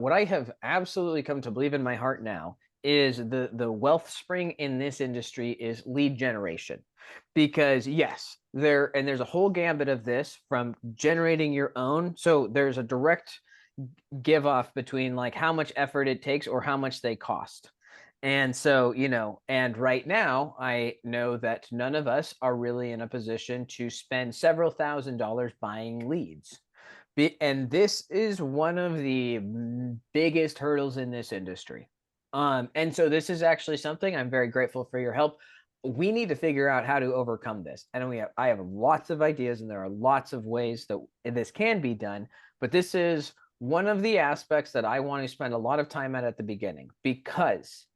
what I have absolutely come to believe in my heart now is the wealth spring in this industry is lead generation. Because yes, there's a whole gambit of this from generating your own. So there's a direct give off between like how much effort it takes or how much they cost. And so, and right now I know that none of us are really in a position to spend several $1,000s buying leads. And this is one of the biggest hurdles in this industry. And so this is actually something I'm very grateful for your help. We need to figure out how to overcome this. And I have lots of ideas, and there are lots of ways that this can be done. But this is one of the aspects that I want to spend a lot of time at the beginning, because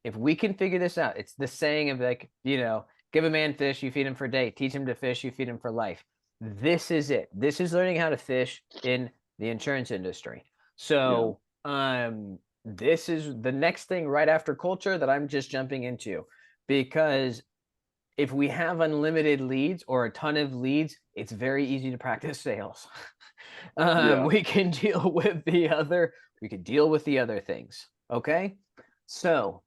if we can figure this out, it's the saying of like, give a man fish, you feed him for a day, teach him to fish, you feed him for life. This is it. This is learning how to fish in the insurance industry. So, this is the next thing right after culture that I'm just jumping into, because if we have unlimited leads or a ton of leads, it's very easy to practice sales. Yeah. We can deal with the other things. Okay. So,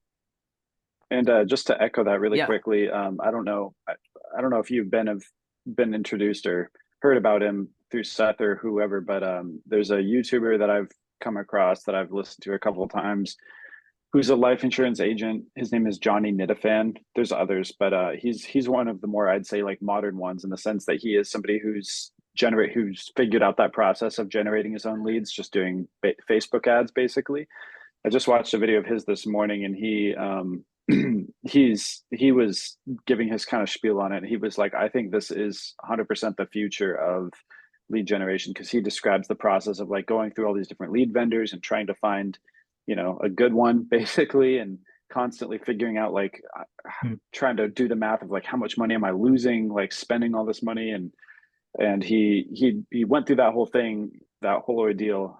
And just to echo that really yeah. quickly, I don't know if you've been introduced or heard about him through Seth or whoever, but there's a YouTuber that I've come across that I've listened to a couple of times, who's a life insurance agent. His name is Johnny Nitafan. There's others, but he's one of the more, I'd say, like modern ones, in the sense that he is somebody who's figured out that process of generating his own leads, just doing Facebook ads basically. I just watched a video of his this morning, and he was giving his kind of spiel on it. He was like, I think this is 100% the future of lead generation, because he describes the process of like going through all these different lead vendors and trying to find, a good one basically, and constantly figuring out like trying to do the math of like how much money am I losing, like spending all this money. And he went through that whole thing, that whole ordeal,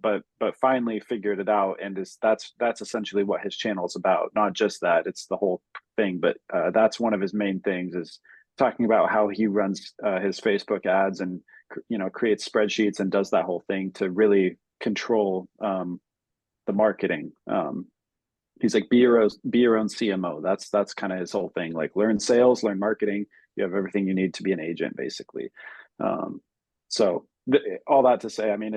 but finally figured it out, and that's essentially what his channel is about. Not just that, it's the whole thing, but that's one of his main things, is talking about how he runs his Facebook ads, and creates spreadsheets and does that whole thing to really control the marketing. He's like, be your own CMO. That's kind of his whole thing. Like, learn sales, learn marketing. You have everything you need to be an agent, basically. Um, so all that to say, I mean,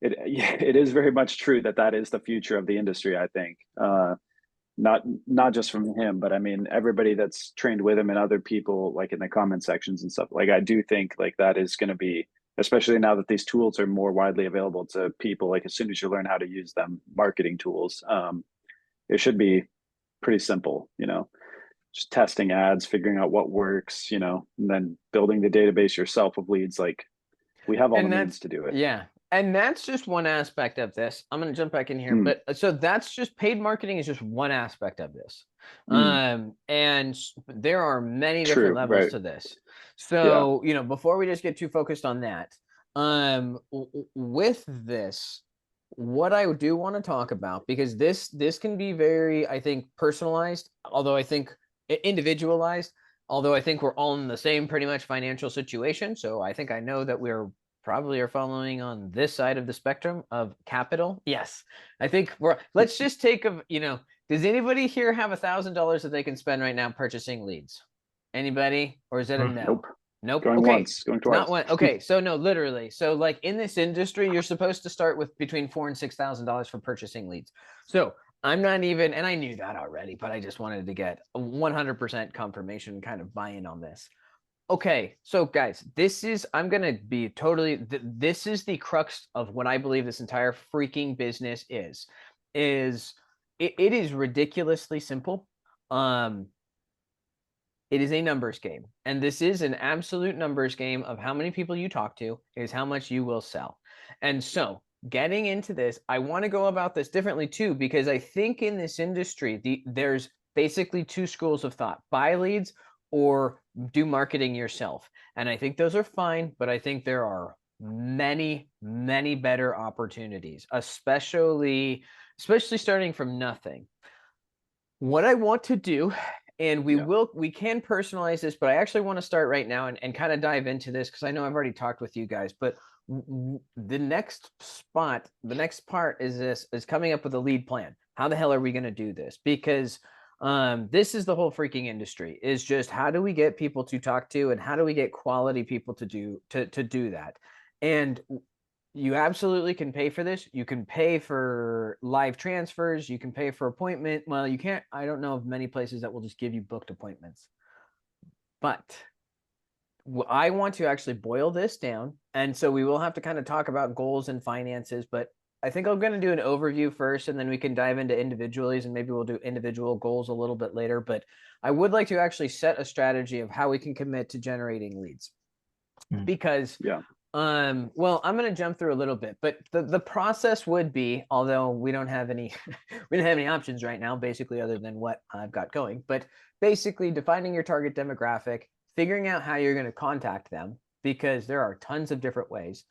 it is very much true that that is the future of the industry. I think not just from him, but I mean everybody that's trained with him and other people like in the comment sections and stuff. Like, I do think like that is going to be, especially now that these tools are more widely available to people. Like, as soon as you learn how to use them, marketing tools, it should be pretty simple. Just testing ads, figuring out what works, and then building the database yourself of leads. Like, we have all the And means that's, to do it. yeah. And that's just one aspect of this. I'm going to jump back in here, Mm, but so that's just paid marketing is just one aspect of this. mm, And there are many different true. levels Right. to this. Yeah. So, before we just get too focused on that, with this, what I do want to talk about, because this can be very, I think, personalized, although I think individualized, although I think we're all in the same pretty much financial situation. So I think I know that we're probably are following on this side of the spectrum of capital. Yes. I think let's just take does anybody here have $1,000 that they can spend right now purchasing leads? Anybody? Or is it a no? Nope. Nope. Going Okay. once, going Not twice. one. Okay. So no, literally. So like in this industry, you're supposed to start with between $4,000 and $6,000 for purchasing leads. So I'm not even, and I knew that already, but I just wanted to get a 100% confirmation, kind of buy in on this. Okay, so guys, I'm going to be totally, this is the crux of what I believe this entire freaking business is it is ridiculously simple. It is a numbers game, and this is an absolute numbers game of how many people you talk to is how much you will sell. And so getting into this, I want to go about this differently too, because I think in this industry, there's basically two schools of thought: buy leads or do marketing yourself. And I think those are fine, but I think there are many, many better opportunities, especially starting from nothing. What I want to do, and Yeah. we can personalize this, but I actually want to start right now and kind of dive into this, because I know I've already talked with you guys. But The next spot, the next part is coming up with a lead plan. How the hell are we going to do this? Because this is the whole freaking industry, is just how do we get people to talk to, and how do we get quality people to do that? And you absolutely can pay for this. You can pay for live transfers. You can pay for appointment. Well, you can't. I don't know of many places that will just give you booked appointments. But I want to actually boil this down. And so we will have to kind of talk about goals and finances. But I think I'm going to do an overview first, and then we can dive into individualities, and maybe we'll do individual goals a little bit later. But I would like to actually set a strategy of how we can commit to generating leads. Because yeah. Well, I'm going to jump through a little bit, but the process would be, although we don't have any we don't have any options right now, basically, other than what I've got going, but basically defining your target demographic, figuring out how you're going to contact them, because there are tons of different ways.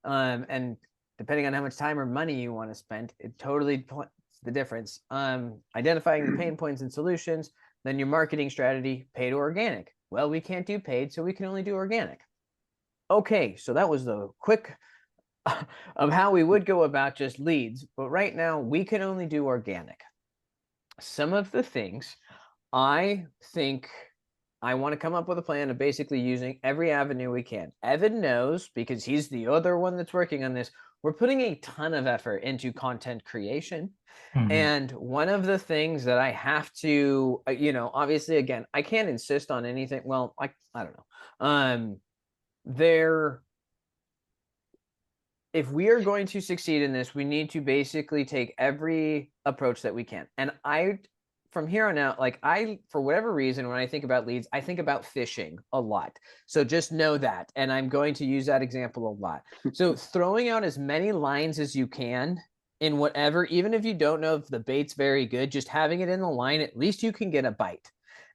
And depending on how much time or money you want to spend, it totally the difference. Identifying the pain points and solutions, then your marketing strategy, paid or organic. Well, we can't do paid, so we can only do organic. Okay, so that was the quick of how we would go about just leads, but right now we can only do organic. Some of the things I think I want to come up with a plan of basically using every avenue we can. Evan knows, because he's the other one that's working on this. We're putting a ton of effort into content creation. And one of the things that I have to, obviously, again, I can't insist on anything. Well, I don't know. If we are going to succeed in this, we need to basically take every approach that we can. And from here on out, for whatever reason, when I think about leads, I think about fishing a lot. So just know that. And I'm going to use that example a lot. So throwing out as many lines as you can in whatever, even if you don't know if the bait's very good, just having it in the line, at least you can get a bite.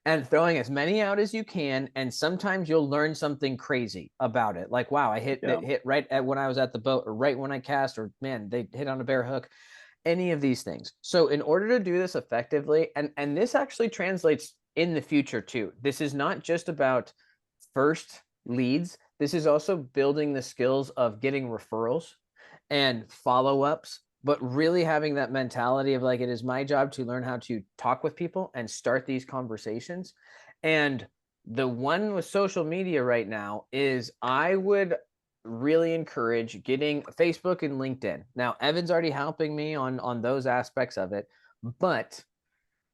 And throwing as many out as you can, and sometimes you'll learn something crazy about it. Like, wow, I hit right at when I was at the boat, or right when I cast, or man, they hit on a bare hook. Any of these things. So in order to do this effectively, and this actually translates in the future too. This is not just about first leads. This is also building the skills of getting referrals and follow-ups, but really having that mentality of like, it is my job to learn how to talk with people and start these conversations. And the one with social media right now is, I would really encourage getting Facebook and LinkedIn. Now, Evan's already helping me on those aspects of it, but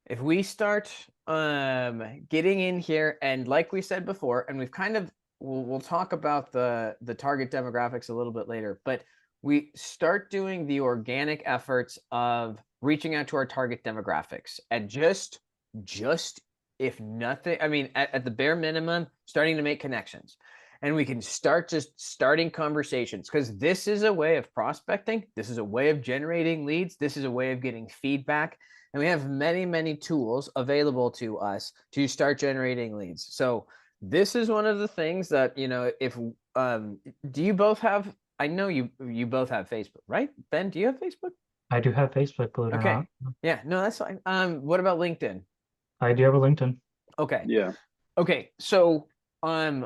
if we start getting in here, and like we said before, and we've kind of, we'll talk about the target demographics a little bit later, but we start doing the organic efforts of reaching out to our target demographics, and just if nothing, I mean, at the bare minimum, starting to make connections. And we can start just starting conversations, because this is a way of prospecting. This is a way of generating leads. This is a way of getting feedback. And we have many, many tools available to us to start generating leads. So this is one of the things that, if do you both have, I know you both have Facebook, right? Ben, do you have Facebook? I do have Facebook, believe it or not. Yeah, no, that's fine. What about LinkedIn? I do have a LinkedIn. Okay. Yeah. Okay. So I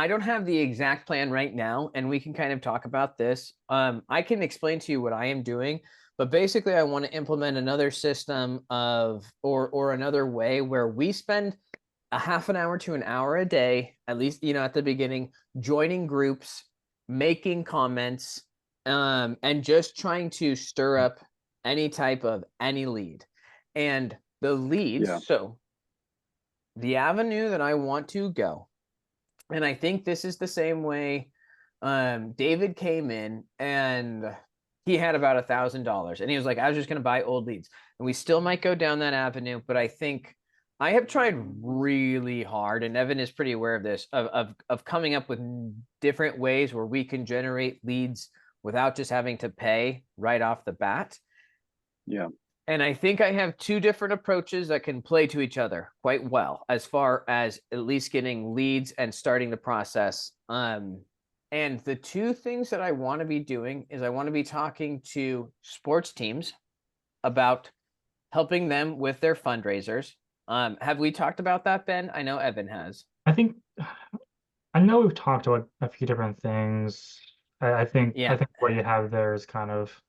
don't have the exact plan right now, and we can kind of talk about this. I can explain to you what I am doing, but basically I want to implement another system or another way where we spend a half an hour to an hour a day, at least, at the beginning, joining groups, making comments, and just trying to stir up any type of any lead. And the leads, so the avenue that I want to go, and I think this is the same way David came in, and he had about $1,000, and he was like, I was just going to buy old leads. And we still might go down that avenue, but I think I have tried really hard, and Evan is pretty aware of this, of coming up with different ways where we can generate leads without just having to pay right off the bat. Yeah. And I think I have two different approaches that can play to each other quite well, as far as at least getting leads and starting the process. And the two things that I want to be doing is, I want to be talking to sports teams about helping them with their fundraisers. Have we talked about that, Ben? I know Evan has. I think I know we've talked about a few different things. I think Yeah. what you have there is kind of,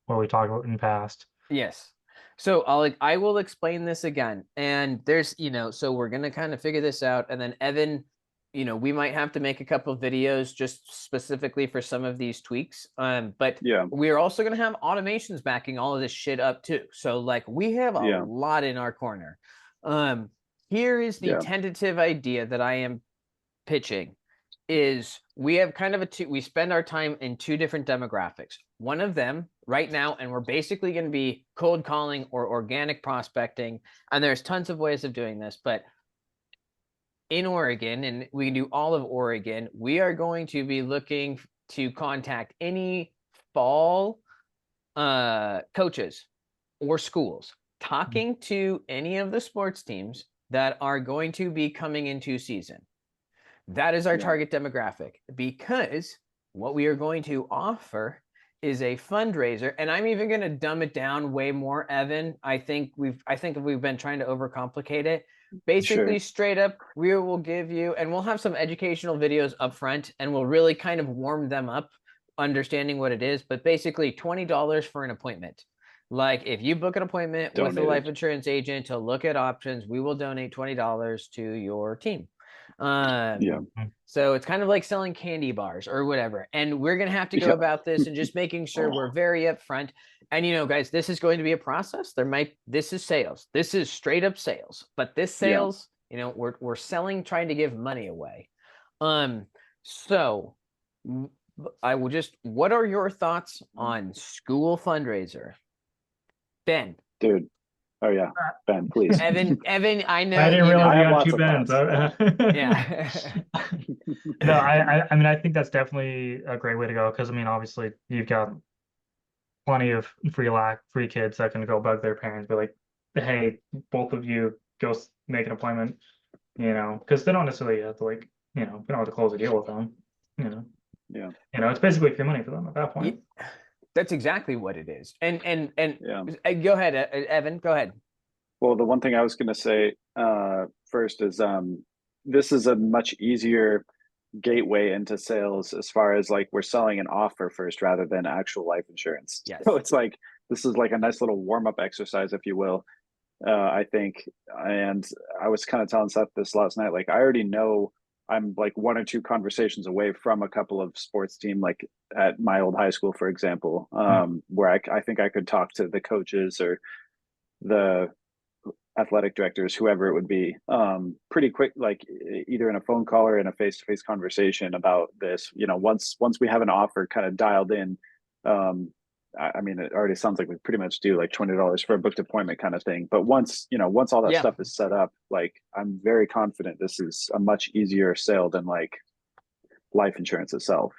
what we talked about in the past. Yes. So I will explain this again. And there's, so we're gonna kind of figure this out. And then Evan, we might have to make a couple of videos just specifically for some of these tweaks. But Yeah. we're also gonna have automations backing all of this shit up too. So like we have a Yeah. lot in our corner. Here is the Yeah. tentative idea that I am pitching is we have kind of we spend our time in two different demographics. One of them right now, and we're basically going to be cold calling or organic prospecting. And there's tons of ways of doing this, but in Oregon, and we can do all of Oregon, we are going to be looking to contact any fall coaches or schools talking to any of the sports teams that are going to be coming into season. That is our target demographic, because what we are going to offer is a fundraiser. And I'm even going to dumb it down way more, Evan. I think we've been trying to overcomplicate it. Basically, straight up, we will give you, and we'll have some educational videos up front, and we'll really kind of warm them up, understanding what it is. But basically, $20 for an appointment. Like if you book an appointment with a life insurance agent to look at options, we will donate $20 to your team. So it's kind of like selling candy bars or whatever. And we're going to have to go about this and just making sure we're very upfront. And guys, this is going to be a process. This is sales. This is straight up sales, but this sales, we're selling, trying to give money away. So I will what are your thoughts on school fundraiser? Ben. Dude. Oh yeah, Ben, please. Evan, I know. I didn't realize I you have had two lots Bens. Yeah. No, I mean, I think that's definitely a great way to go, because I mean, obviously you've got plenty of free kids that can go bug their parents, be like, hey, both of you go make an appointment, because they don't necessarily have to we don't have to close a deal with them, Yeah. It's basically free money for them at that point. That's exactly what it is. And yeah. Go ahead, Evan. Go ahead. Well, the one thing I was going to say first is this is a much easier gateway into sales, as far as like we're selling an offer first rather than actual life insurance. Yes. So it's like this is like a nice little warm-up exercise, if you will. I think, and I was kind of telling Seth this last night. Like I already know I'm like one or two conversations away from a couple of sports team, like at my old high school, for example, where I think I could talk to the coaches or the athletic directors, whoever it would be, pretty quick, like either in a phone call or in a face-to-face conversation about this. Once we have an offer kind of dialed in, I mean, it already sounds like we pretty much do like $20 for a booked appointment kind of thing. But once all that stuff is set up, like I'm very confident this is a much easier sale than like life insurance itself,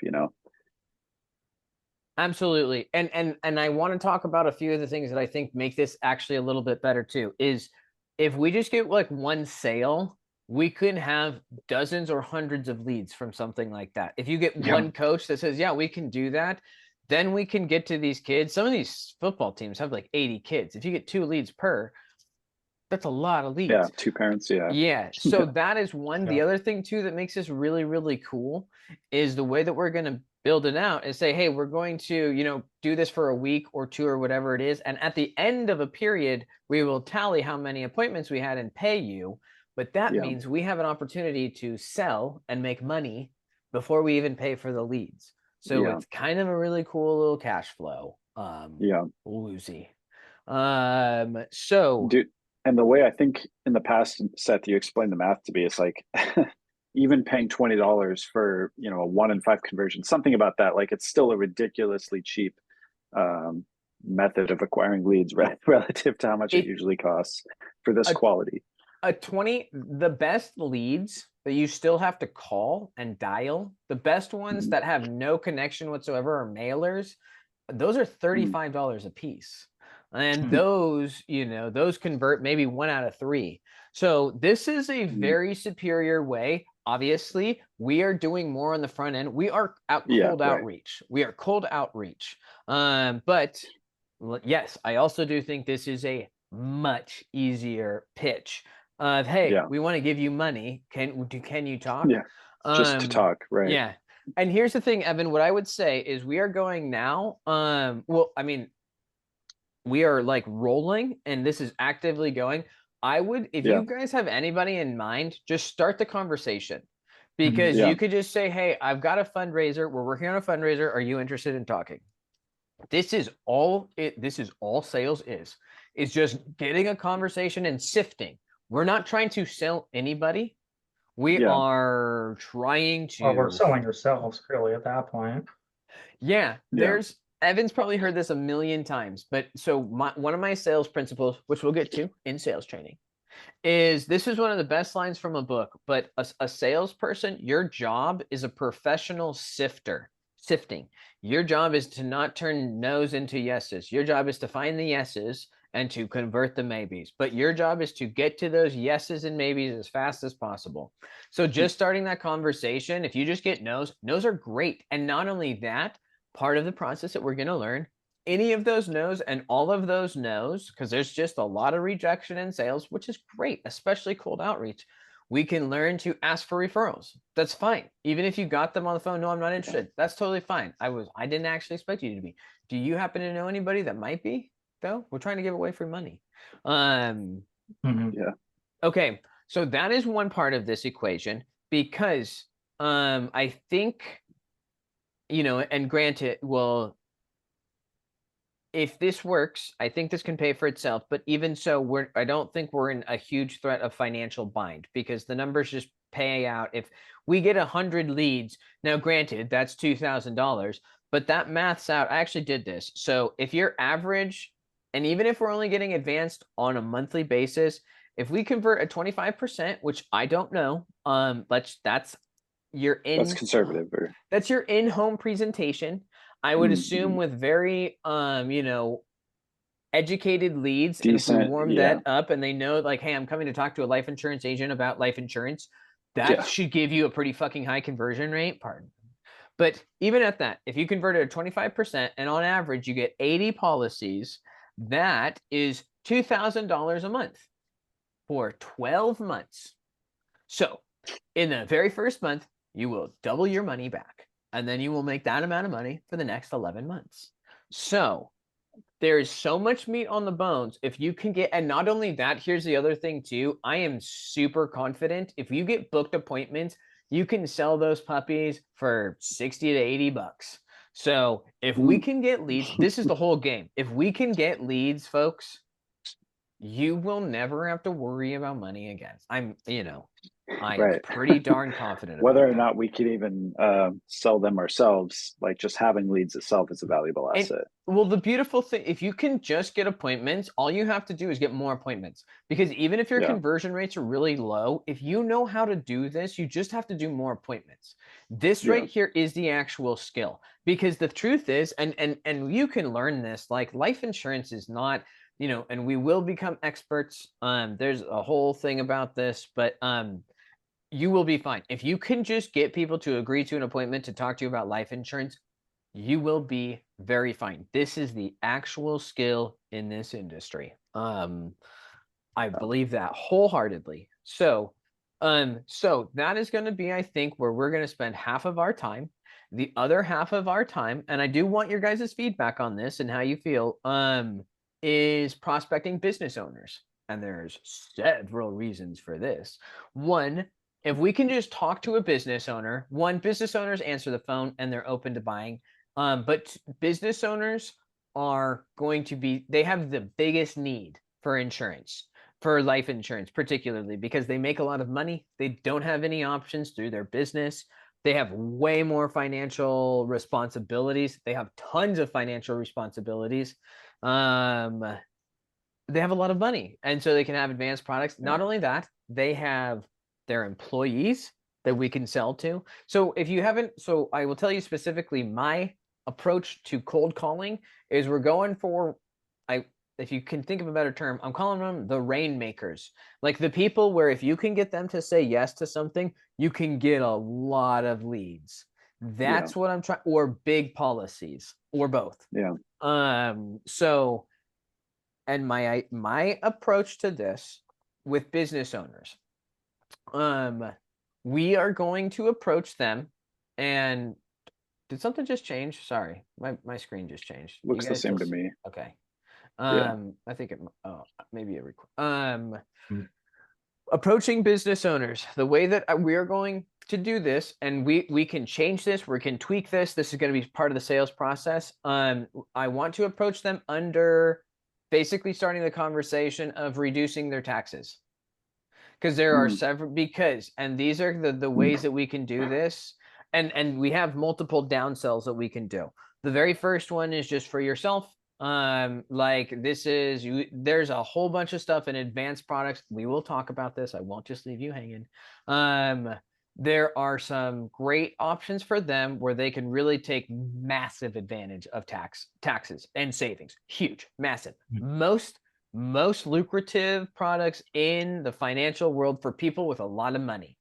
Absolutely. And I want to talk about a few of the things that I think make this actually a little bit better too. Is if we just get like one sale, we can have dozens or hundreds of leads from something like that. If you get one coach that says, yeah, we can do that, then we can get to these kids. Some of these football teams have like 80 kids. If you get 2 leads per, that's a lot of leads. Yeah, 2 parents, yeah. Yeah, so that is one. The other thing too that makes this really, really cool is the way that we're going to build it out and say, hey, we're going to, do this for a week or 2 or whatever it is. And at the end of a period, we will tally how many appointments we had and pay you. But that means we have an opportunity to sell and make money before we even pay for the leads. So it's kind of a really cool little cash flow. Woozy. So dude, and the way I think in the past, Seth, you explained the math to me, it's like even paying $20 for a 1 in 5 conversion, something about that, like it's still a ridiculously cheap method of acquiring leads relative to how much it usually costs for this quality. The best leads that you still have to call and dial, the best ones that have no connection whatsoever are mailers. Those are $35 a piece. And those convert maybe 1 out of 3. So this is a very superior way. Obviously, we are doing more on the front end. We are cold outreach. We are cold outreach. But yes, I also do think this is a much easier pitch. of, hey, Yeah. we want to give you money. Can you talk? Yeah. Just to talk, right? Yeah. And here's the thing, Evan, what I would say is we are going now. Well, I mean, we are like rolling and this is actively going. I would, if Yeah. you guys have anybody in mind, just start the conversation, Mhm. because Yeah. you could just say, hey, I've got a fundraiser. We're working on a fundraiser. Are you interested in talking? This is all sales is just getting a conversation and sifting. We're not trying to sell anybody. We Yeah. are trying Well, we're to, selling ourselves really at that point. yeah, Yeah. Evan's probably heard this a million times, but so one of my sales principles, which we'll get to in sales training, is this is one of the best lines from a book, but a salesperson, your job is a professional sifting. Your job is to not turn no's into yeses. Your job is to find the yeses and to convert the maybes. But your job is to get to those yeses and maybes as fast as possible. So just starting that conversation, if you just get no's are great. And not only that, part of the process that we're going to learn, any of those no's and all of those no's, because there's just a lot of rejection in sales, which is great, especially cold outreach. We can learn to ask for referrals. That's fine. Even if you got them on the phone, no, I'm not interested. That's totally fine. I didn't actually expect you to be. Do you happen to know anybody that might be, though? We're trying to give away free money. Mhm. Yeah. Okay, so that is one part of this equation, because I think, and granted, well, if this works, I think this can pay for itself. But even so, I don't think we're in a huge threat of financial bind, because the numbers just pay out. If we get 100 leads, now granted, that's $2,000, but that maths out. I actually did this. So if your average, and even if we're only getting advanced on a monthly basis, if we convert a 25%, which I don't know, that's your That's conservative, or that's your in-home presentation. I would assume Mhm. with very educated leads, and if we Decent. warm Yeah. that up and they know, like, hey, I'm coming to talk to a life insurance agent about life insurance, that Yeah. should give you a pretty fucking high conversion rate. Pardon. But even at that, if you convert it at 25% and on average you get 80 policies, that is $2,000 a month for 12 months. So in the very first month, you will double your money back, and then you will make that amount of money for the next 11 months. So there is so much meat on the bones. If you can get, and not only that, here's the other thing too. I am super confident if you get booked appointments, you can sell those puppies for 60 to 80 bucks. So if we Mm. can get leads, this is the whole game. If we can get leads, folks, you will never have to worry about money again. I am Right. pretty darn confident Whether about or that. not we can even sell them ourselves, like just having leads itself is a valuable And asset. well, the beautiful thing, if you can just get appointments, all you have to do is get more appointments. Because even if your Yeah. conversion rates are really low, if you know how to do this, you just have to do more appointments. This Yeah. right here is the actual skill. Because the truth is, and you can learn this, like life insurance is not, and we will become experts. There's a whole thing about this, but you will be fine. If you can just get people to agree to an appointment to talk to you about life insurance, you will be very fine. This is the actual skill in this industry. I believe that wholeheartedly. So that is going to be, I think, where we're going to spend half of our time. The other half of our time, and I do want your guys' feedback on this and how you feel, is prospecting business owners. And there's several reasons for this. One, if we can just talk to a business owner, business owners answer the phone and they're open to buying. But business owners are going to be, they have the biggest need for insurance, for life insurance, particularly because they make a lot of money. They don't have any options through their business. They have way more financial responsibilities. They have tons of financial responsibilities. They have a lot of money, and so they can have advanced products. Yeah. Not only that, they have their employees that we can sell to. So if you haven't, so I will tell you specifically, my approach to cold calling is we're going for, if you can think of a better term, I'm calling them the rainmakers. Like the people where if you can get them to say yes to something, you can get a lot of leads. Yeah. That's what I'm trying, or big policies, or both. Yeah. So, and my approach to this with business owners, we are going to approach them. And did something just change? Sorry, my screen just changed. You Looks the guys same still to me. okay? Yeah. I think it. Oh, maybe it. Mm. Approaching business owners, the way that we are going to do this, and we can change this, we can tweak this. This is going to be part of the sales process. I want to approach them under basically starting the conversation of reducing their taxes, because there are several, and these are the ways that we can do this, and we have multiple downsells that we can do. The very first one is just for yourself. Like this is you, there's a whole bunch of stuff in advanced products. We will talk about this. I won't just leave you hanging. There are some great options for them where they can really take massive advantage of taxes and savings. Huge, massive. Most lucrative products in the financial world for people with a lot of money.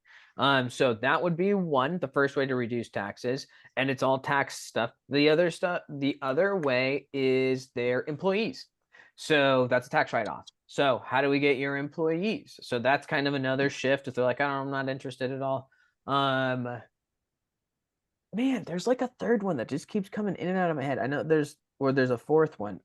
So that would be one, the first way to reduce taxes, and it's all tax stuff. The other way is their employees. So that's a tax write-off. So how do we get your employees? So that's kind of another shift. If they're like, I'm not interested at all. Man, there's like a third one that just keeps coming in and out of my head. I know there's a fourth one.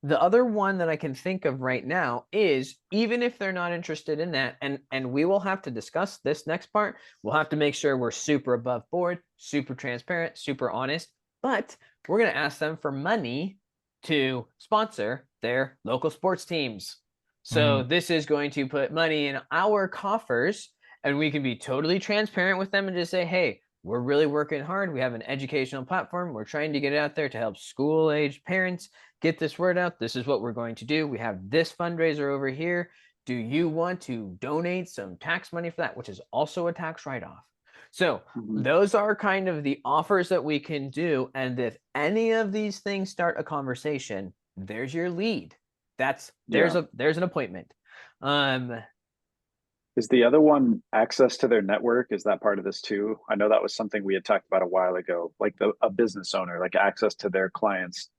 The other one that I can think of right now is, even if they're not interested in that, and we will have to discuss this next part, we'll have to make sure we're super above board, super transparent, super honest, but we're going to ask them for money to sponsor their local sports teams. So this is going to put money in our coffers, and we can be totally transparent with them and just say, hey, we're really working hard. We have an educational platform. We're trying to get it out there to help school-aged parents get this word out. This is what we're going to do. We have this fundraiser over here. Do you want to donate some tax money for that, which is also a tax write-off? So those are kind of the offers that we can do. And if any of these things start a conversation, there's your lead. There's an appointment. Is the other one access to their network? Is that part of this too? I know that was something we had talked about a while ago, like a business owner, like access to their clients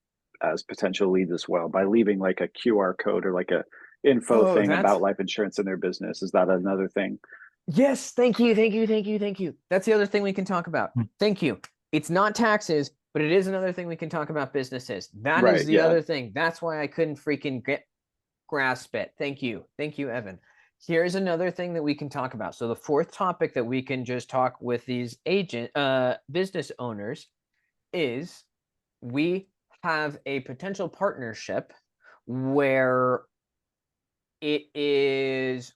as potential leads as well, by leaving like a QR code or like a info thing about life insurance in their business. Is that another thing? Yes, thank you. That's the other thing we can talk about. Thank you. It's not taxes, but it is another thing we can talk about businesses. That is the other thing. That's why I couldn't freaking grasp it. Thank you, Evan. Here's another thing that we can talk about. So the fourth topic that we can just talk with these business owners is, we have a potential partnership where it is,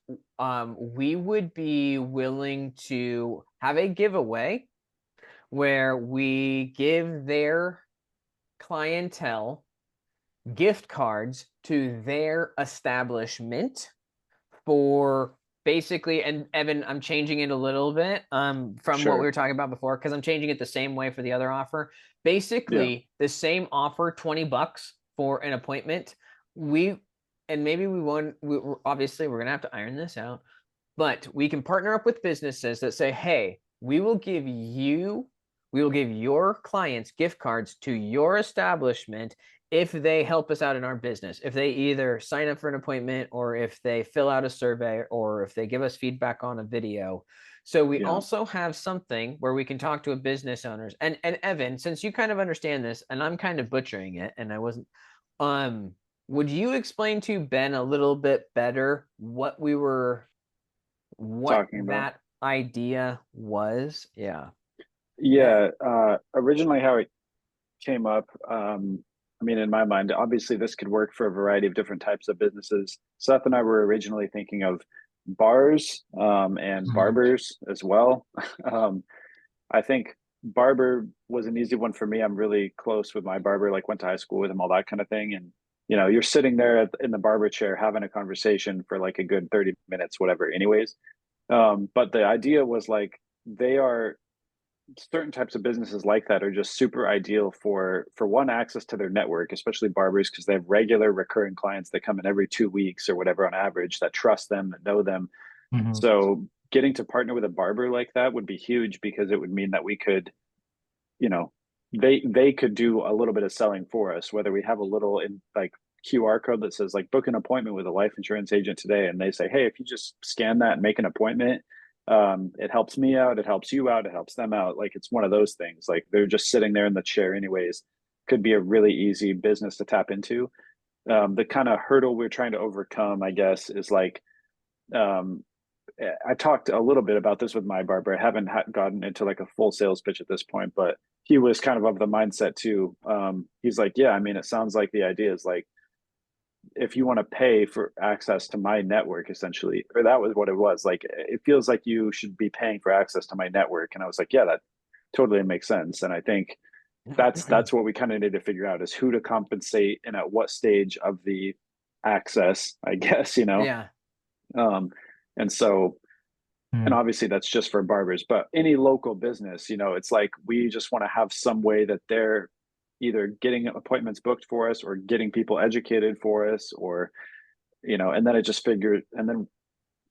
we would be willing to have a giveaway where we give their clientele gift cards to their establishment for basically, and Evan, I'm changing it a little bit from what we were talking about before, because I'm changing it the same way for the other offer. Basically, the same offer, $20 for an appointment. Obviously we're gonna have to iron this out, but we can partner up with businesses that say, hey, we will give your clients gift cards to your establishment if they help us out in our business, if they either sign up for an appointment, or if they fill out a survey, or if they give us feedback on a video. So we also have something where we can talk to a business owners. And Evan, since you kind of understand this, and I'm kind of butchering it, and I wasn't, would you explain to Ben a little bit better what that idea was? Originally how it came up, I mean, in my mind, obviously this could work for a variety of different types of businesses. Seth and I were originally thinking of bars and barbers as well. I think barber was an easy one for me. I'm really close with my barber, like went to high school with him, all that kind of thing. And, you know, you're sitting there in the barber chair having a conversation for like a good 30 minutes, whatever, anyways. But the idea was like, certain types of businesses like that are just super ideal for one, access to their network, especially barbers, because they have regular recurring clients that come in every 2 weeks or whatever on average, that trust them, that know them. So getting to partner with a barber like that would be huge, because it would mean that we could, you know, they could do a little bit of selling for us, whether we have a little in like QR code that says like book an appointment with a life insurance agent today, and they say, hey, if you just scan that and make an appointment, it helps me out, it helps you out, it helps them out. Like it's one of those things. Like they're just sitting there in the chair anyways. Could be a really easy business to tap into. The kind of hurdle we're trying to overcome, I guess, is like I talked a little bit about this with my barber. I haven't gotten into like a full sales pitch at this point, but he was kind of the mindset too. He's like, yeah, I mean, it sounds like the idea is like, if you want to pay for access to my network, essentially, or that was what it was. Like, it feels like you should be paying for access to my network. And I was like, yeah, that totally makes sense. And I think that's what we kind of need to figure out is who to compensate and at what stage of the access, I guess, Yeah. And so, and obviously that's just for barbers, but any local business, it's like we just want to have some way that they're either getting appointments booked for us or getting people educated for us, or, and then it just figured, and then,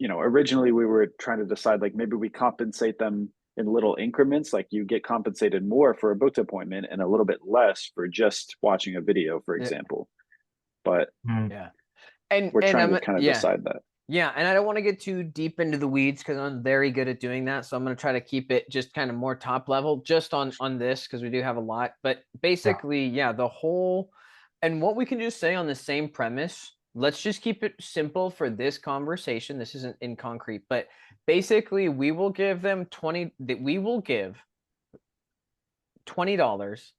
originally we were trying to decide like maybe we compensate them in little increments, like you get compensated more for a booked appointment and a little bit less for just watching a video, for example. But yeah, and we're trying to I'm kind of decide that. Yeah, and I don't want to get too deep into the weeds because I'm very good at doing that. So I'm going to try to keep it just kind of more top level just on this because we do have a lot. But basically, yeah, the whole and what we can just say on the same premise, let's just keep it simple for this conversation. This isn't in concrete, but basically we will give them we will give $20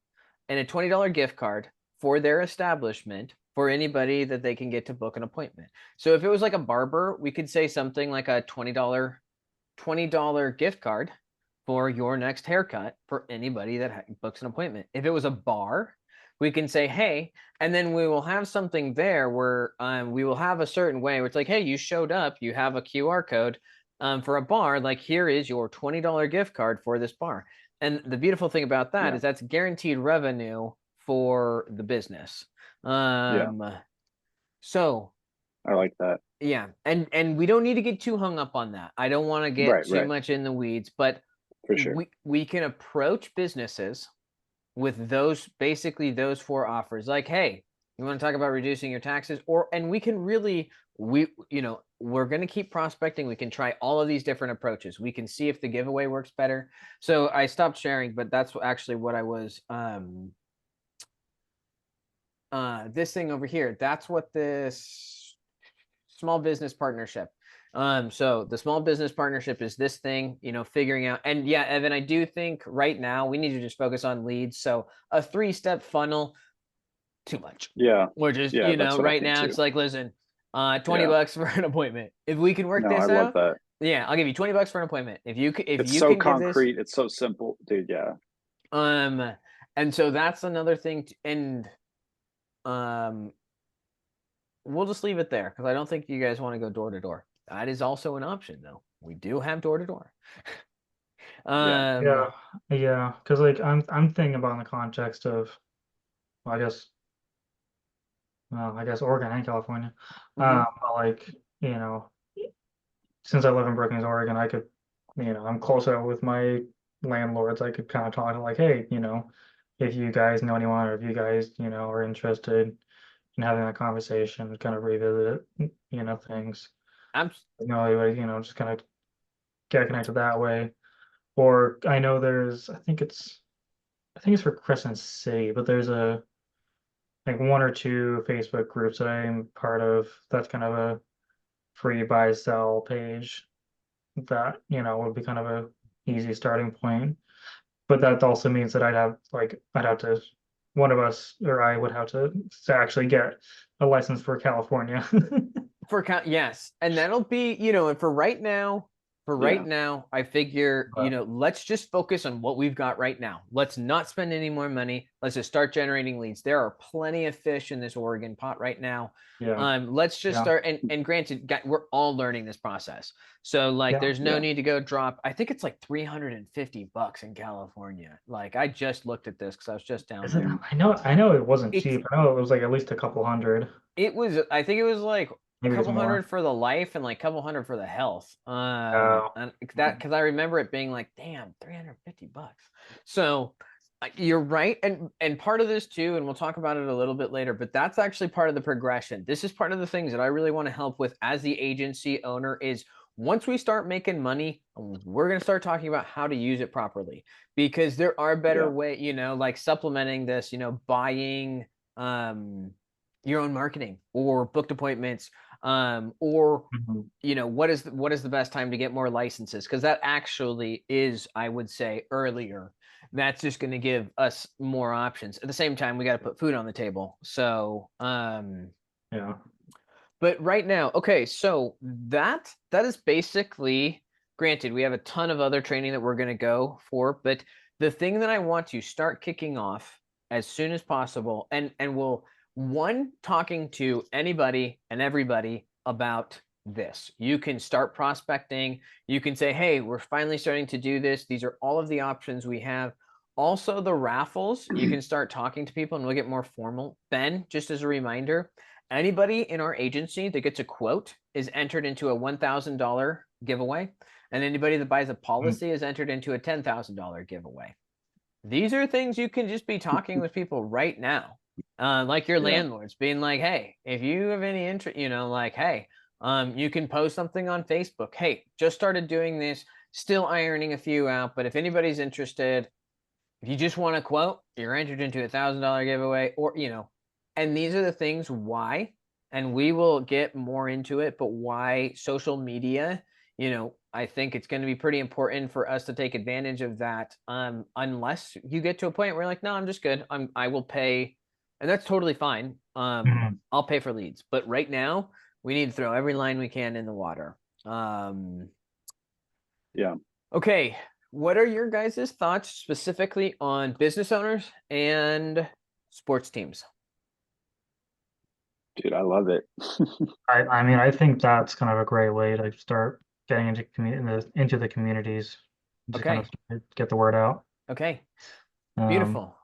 and a $20 gift card for their establishment for anybody that they can get to book an appointment. So if it was like a barber, we could say something like a $20 gift card for your next haircut for anybody that books an appointment. If it was a bar, we can say, hey, and then we will have something there where we will have a certain way where it's like, hey, you showed up, you have a QR code for a bar, like here is your $20 gift card for this bar. And the beautiful thing about that is that's guaranteed revenue for the business. So I like that. Yeah, and we don't need to get too hung up on that. I don't want to get too much in the weeds, but for sure, we can approach businesses with basically those 4 offers. Like, hey, you want to talk about reducing your taxes, and we can really we're going to keep prospecting. We can try all of these different approaches. We can see if the giveaway works better. So I stopped sharing, but that's actually what I was this thing over here, that's what this small business partnership. So the small business partnership is this thing, figuring out, and yeah, Evan, I do think right now we need to just focus on leads. So a 3-step funnel, too much. Yeah. We're just, right now it's like, listen, $20 for an appointment. If we can work this out. I love that. Yeah, I'll give you $20 for an appointment. If you so can concrete, it's so simple, dude. Yeah. And so that's another thing, and we'll just leave it there because I don't think you guys want to go door to door. That is also an option, though. We do have door to door. Yeah, because like I'm thinking about in the context of, well, I guess Oregon and California. But like, since I live in Brookings, Oregon, I could, I'm closer with my landlords. I could kind of talk to like, hey, if you guys know anyone or if you guys, are interested in having that conversation, kind of revisit it, things. Just kind of get connected that way. Or I know I think it's for Crescent City, but there's like 1 or 2 Facebook groups that I'm part of. That's kind of a free buy sell page that, would be kind of a easy starting point. But that also means that one of us or I would have to actually get a license for California. Yes, and that'll be, and for right now, I figure, let's just focus on what we've got right now. Let's not spend any more money. Let's just start generating leads. There are plenty of fish in this Oregon pot right now. Let's just start. And granted, we're all learning this process. So like, there's no need to go drop. I think it's like $350 in California. Like I just looked at this because I was just down there. I know it wasn't cheap. I know it was like at least a couple hundred. I think it was like a couple hundred for the life and like a couple hundred for the health. And that because I remember it being like, damn, $350. So You're right, and part of this too, and we'll talk about it a little bit later, but that's actually part of the progression. This is part of the things that I really want to help with as the agency owner is once we start making money, we're going to start talking about how to use it properly because there are better way, like supplementing this, buying your own marketing or booked appointments, or what is the best time to get more licenses? Because that actually is, I would say, earlier. That's just going to give us more options. At the same time, we got to put food on the table. So, Yeah. but right now, okay, so that is basically, granted, we have a ton of other training that we're going to go for, but the thing that I want to start kicking off as soon as possible, and we'll talking to anybody and everybody about this. You can start prospecting. You can say, hey, we're finally starting to do this. These are all of the options we have. Also, the raffles, you can start talking to people and we'll get more formal. Ben, just as a reminder, anybody in our agency that gets a quote is entered into a $1,000 giveaway. And anybody that buys a policy is entered into a $10,000 giveaway. These are things you can just be talking with people right now. Like your landlords being like, hey, if you have any interest, like, hey, you can post something on Facebook. Hey, just started doing this, still ironing a few out, but if anybody's interested, if you just want a quote, you're entered into a $1,000 giveaway, or, and these are the things why, and we will get more into it, but why social media, I think it's going to be pretty important for us to take advantage of that. Unless you get to a point where you're like, no, I'm just good. I will pay, and that's totally fine. I'll pay for leads, but right now we need to throw every line we can in the water. Yeah. Okay. What are your guys' thoughts specifically on business owners and sports teams? Dude, I love it. I mean, I think that's kind of a great way to start getting into the communities to kind Okay. of get the word out. Okay. Beautiful.